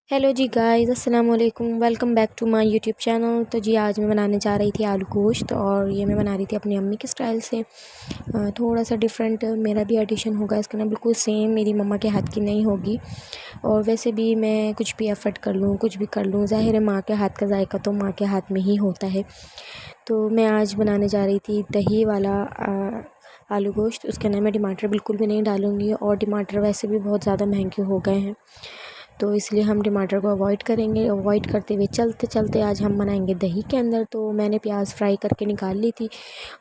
Hello जी guys, अस्सलाम वालेकुम। Welcome back to my YouTube channel. तो जी आज मैं बनाने जा रही थी आलू गोश्त, और ये मैं बना रही थी अपनी अम्मी के स्टाइल से। थोड़ा सा डिफरेंट मेरा भी एडिशन होगा इसके ना, बिल्कुल सेम मेरी मम्मा के हाथ की नहीं होगी। और वैसे भी मैं कुछ भी एफ़र्ट कर लूँ, कुछ भी कर लूँ, ज़ाहिर है माँ के हाथ का जायका तो माँ के हाथ में ही होता है। तो मैं आज बनाने जा रही थी दही वाला आलू गोश्त। उसके अंदर मैं टमाटर बिल्कुल भी नहीं डालूँगी, और टमाटर वैसे भी बहुत ज़्यादा महंगे हो गए हैं, तो इसलिए हम टमाटर को अवॉइड करेंगे। अवॉइड करते हुए चलते चलते आज हम बनाएंगे दही के अंदर। तो मैंने प्याज फ्राई करके निकाल ली थी,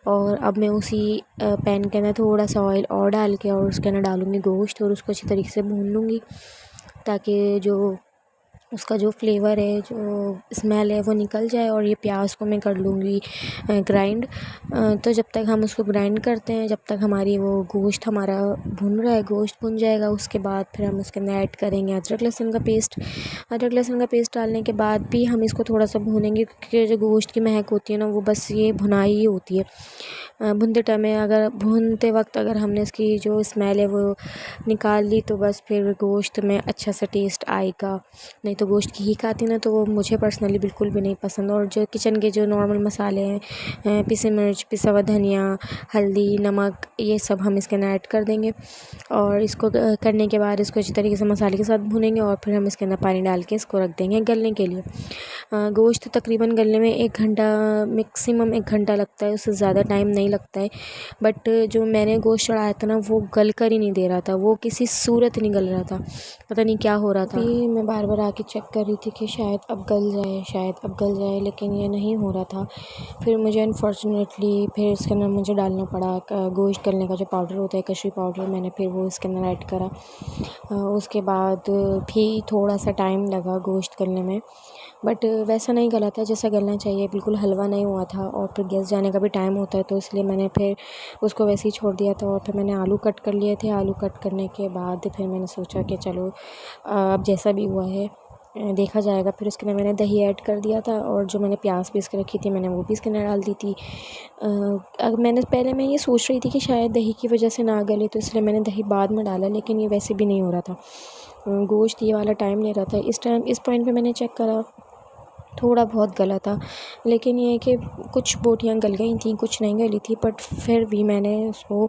और अब मैं उसी पैन के अंदर थोड़ा सा ऑयल और डाल के और उसके अंदर डालूँगी गोश्त, और उसको अच्छी तरीके से भून लूँगी, ताकि जो उसका जो फ्लेवर है, जो स्मेल है, वो निकल जाए। और ये प्याज को मैं कर लूँगी ग्राइंड। तो जब तक हम उसको ग्राइंड करते हैं, जब तक हमारी वो गोश्त हमारा भुन रहा है, गोश्त भुन जाएगा, उसके बाद फिर हम उसके अंदर ऐड करेंगे अदरक लहसुन का पेस्ट। अदरक लहसुन का पेस्ट डालने के बाद भी हम इसको थोड़ा सा भूनेंगे, क्योंकि जो गोश्त की महक होती है ना, वो बस ये भुनाई ही होती है। भूनते टाइम में अगर भूनते वक्त अगर हमने इसकी जो स्मेल है वो निकाल ली, तो बस फिर गोश्त में अच्छा सा टेस्ट आएगा। नहीं तो गोश्त की हीक आती ना, तो वो मुझे पर्सनली बिल्कुल भी नहीं पसंद। और जो किचन के जो नॉर्मल मसाले हैं, पिसी मिर्च, पिसा हुआ धनिया, हल्दी, नमक, ये सब हम इसके अंदर ऐड कर देंगे। और इसको करने के बाद इसको अच्छी तरीके से मसाले के साथ भूनेंगे, और फिर हम इसके अंदर पानी डाल के इसको रख देंगे गलने के लिए। गोश्त तकरीबन गलने में 1 घंटा, मैक्सिमम 1 घंटा लगता है, उससे ज़्यादा टाइम नहीं लगता है। बट जो मैंने गोश्त चढ़ाया था ना, वो गल कर ही नहीं दे रहा था, वो किसी सूरत नहीं गल रहा था, पता नहीं क्या हो रहा था। अभी मैं बार बार आके चेक कर रही थी कि शायद अब गल जाए, शायद अब गल जाए, लेकिन ये नहीं हो रहा था। फिर मुझे अनफॉर्चुनेटली फिर इसके अंदर मुझे डालना पड़ा गोश्त गलने का जो पाउडर होता है, कश्मीरी पाउडर, मैंने फिर वो इसके अंदर ऐड करा। उसके बाद भी थोड़ा सा टाइम लगा गोश्त गलने में, बट वैसा नहीं गला था जैसा गलना चाहिए, बिल्कुल हलवा नहीं हुआ था। और फिर गैस जाने का भी टाइम होता है, तो इसलिए मैंने फिर उसको वैसे ही छोड़ दिया था। और फिर मैंने आलू कट कर लिए थे। आलू कट करने के बाद फिर मैंने सोचा कि चलो अब जैसा भी हुआ है देखा जाएगा। फिर उसके अंदर मैंने दही ऐड कर दिया था, और जो मैंने प्याज पीस के रखी थी मैंने वो भी इसके अंदर डाल दी थी। मैंने पहले मैं ये सोच रही थी कि शायद दही की वजह से ना गले, तो इसलिए मैंने दही बाद में डाला, लेकिन ये वैसे भी नहीं हो रहा था। गोश्त ये वाला टाइम ले रहा था। इस पॉइंट पे मैंने चेक करा, थोड़ा बहुत गला था, लेकिन ये है कि कुछ बोटियाँ गल गई थी, कुछ नहीं गली थी। बट फिर भी मैंने उसको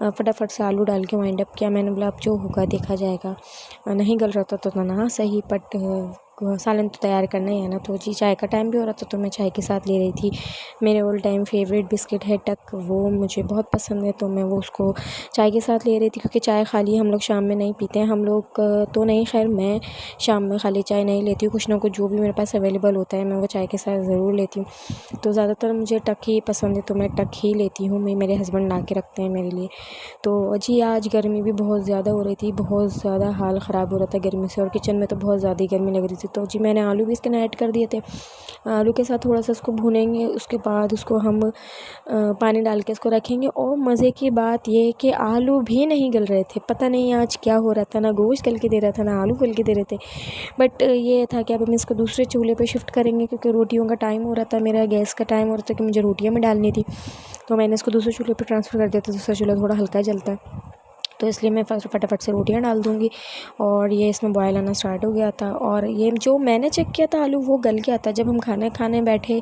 फटाफट से आलू डाल के वाइंड अप किया। मैंने बोला अब जो होगा देखा जाएगा। नहीं गल रहा था तो ना सही, बट सालन तो तैयार करना ही है ना। तो जी चाय का टाइम भी हो रहा था, तो मैं चाय के साथ ले रही थी। मेरे ऑल टाइम फेवरेट बिस्किट है टक, वो मुझे बहुत पसंद है, तो मैं वो उसको चाय के साथ ले रही थी। क्योंकि चाय खाली हम लोग शाम में नहीं पीते हैं, हम लोग तो नहीं, खैर मैं शाम में खाली चाय नहीं लेती हूँ, कुछ ना कुछ जो भी मेरे पास अवेलेबल होता है मैं वो चाय के साथ ज़रूर लेती हूँ। तो ज़्यादातर मुझे टक ही पसंद है, तो मैं टक ही लेती हूँ। मेरे हस्बैंड ला के रखते हैं मेरे लिए। तो जी आज गर्मी भी बहुत ज़्यादा हो रही थी, बहुत ज़्यादा हाल ख़राब हो रहा था गर्मी से, और किचन में तो बहुत ज़्यादा ही गर्मी लग रही थी। तो जी मैंने आलू भी इसके अंदर ऐड कर दिए थे। आलू के साथ थोड़ा सा उसको भूनेंगे, उसके बाद उसको हम पानी डाल के इसको रखेंगे। और मज़े की बात ये है कि आलू भी नहीं गल रहे थे, पता नहीं आज क्या हो रहा था, ना गोश्त गल के दे रहा था, ना आलू गल के दे रहे थे। बट ये था कि अब हम इसको दूसरे चूल्हे पे शिफ्ट करेंगे, क्योंकि रोटियों का टाइम हो रहा था, मेरा गैस का टाइम हो रहा था कि मुझे रोटियाँ में डालनी थी। तो मैंने इसको दूसरे चूल्हे पर ट्रांसफ़र कर दिया था। दूसरा चूल्हा थोड़ा हल्का जलता है, तो इसलिए मैं फटाफट से रोटियां डाल दूँगी। और ये इसमें बॉयल आना स्टार्ट हो गया था, और ये जो मैंने चेक किया था आलू वो गल गया था। जब हम खाना खाने बैठे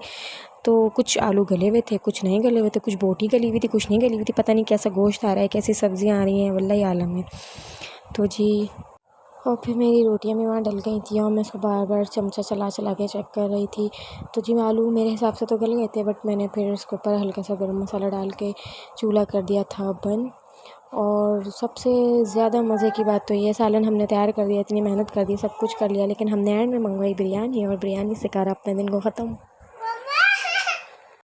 तो कुछ आलू गले हुए थे, कुछ नहीं गले हुए थे, कुछ बोटी गली हुई थी, कुछ नहीं गली हुई थी, पता नहीं कैसा गोश्त आ रहा है, कैसी सब्ज़ियाँ आ रही हैं, वल्लाही आलम है। तो जी, और फिर मेरी रोटियां भी वहाँ डल गई थी, और मैं उसको बार बार चमचा चला चला के चेक कर रही थी। तो जी आलू मेरे हिसाब से तो गल गए थे, बट मैंने फिर उसके ऊपर हल्का सा गर्म मसाला डाल के चूल्हा कर दिया था बंद। और सबसे ज़्यादा मज़े की बात तो ये, सालन हमने तैयार कर दिया, इतनी मेहनत कर दी, सब कुछ कर लिया, लेकिन हमने एंड में मंगवाई बिरयानी, और बिरयानी से करा अपने दिन को ख़त्म।